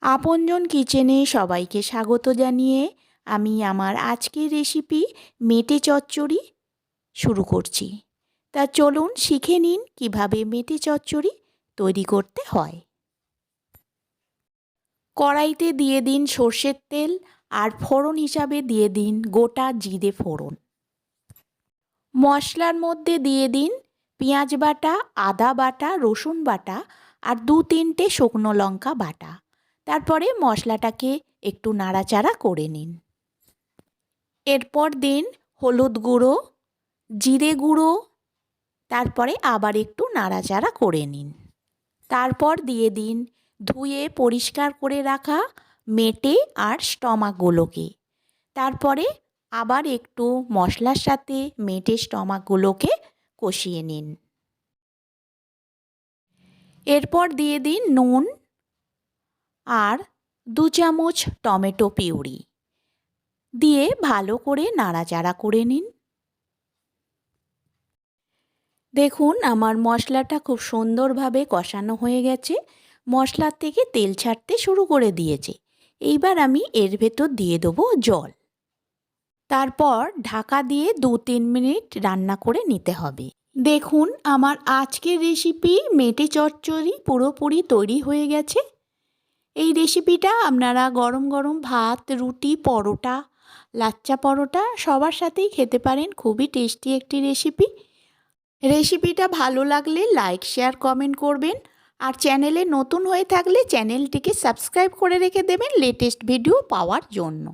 আপনজন কিচেনে সবাইকে স্বাগত জানিয়ে আমি আমার আজকের রেসিপি মেটে চচ্চড়ি শুরু করছি। তা চলুন শিখে নিন কিভাবে মেটে চচ্চড়ি তৈরি করতে হয়। কড়াইতে দিয়ে দিন সর্ষের তেল আর ফোড়ন হিসাবে দিয়ে দিন গোটা জিরে ফোড়ন। মশলার মধ্যে দিয়ে দিন পেঁয়াজ বাটা, আদা বাটা, রসুন বাটা আর 2-3টে শুকনো লঙ্কা বাটা। তারপরে মশলাটাকে একটু নাড়াচাড়া করে নিন। এরপর দিন হলুদ গুঁড়ো, জিরে গুঁড়ো, তারপরে আবার একটু নাড়াচাড়া করে নিন। তারপর দিয়ে দিন ধুয়ে পরিষ্কার করে রাখা মেটে আর স্টমাকগুলোকে। তারপরে আবার একটু মশলার সাথে মেটে স্টমাকগুলোকে কষিয়ে নিন। এরপর দিয়ে দিন নুন আর 2 চামচ টমেটো পিউরি দিয়ে ভালো করে নাড়াচাড়া করে নিন। দেখুন আমার মশলাটা খুব সুন্দরভাবে কষানো হয়ে গেছে, মশলার থেকে তেল ছাড়তে শুরু করে দিয়েছে। এইবার আমি এর ভেতর দিয়ে দেবো জল। তারপর ঢাকা দিয়ে 2-3 মিনিট রান্না করে নিতে হবে। দেখুন আমার আজকের রেসিপি মেটে চচ্চড়ি পুরোপুরি তৈরি হয়ে গেছে। এই রেসিপিটা আপনারা গরম গরম ভাত, রুটি, পরোটা, লাচ্চা পরোটা সবার সাথেই খেতে পারেন। খুবই টেস্টি একটি রেসিপি। রেসিপিটা ভালো লাগলে লাইক, শেয়ার, কমেন্ট করবেন। আর চ্যানেলে নতুন হয়ে থাকলে চ্যানেলটিকে সাবস্ক্রাইব করে রেখে দেবেন লেটেস্ট ভিডিও পাওয়ার জন্য।